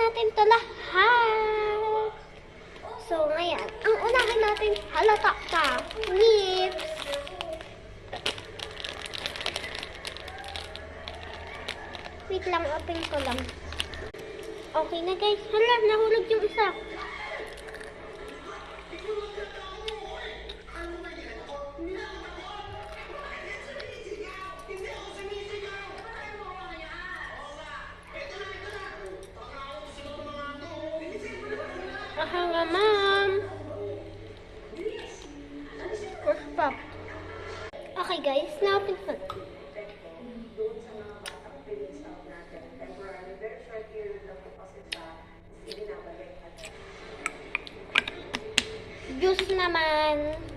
natin to lahat. So, ngayon, ang unahin natin, halata ka, lips. Wait lang, open ko lang. Okay na guys. Hala, nahulog yung isa. Aha nga, ma'am. Stop. Okay guys, na-open ko. Juice naman.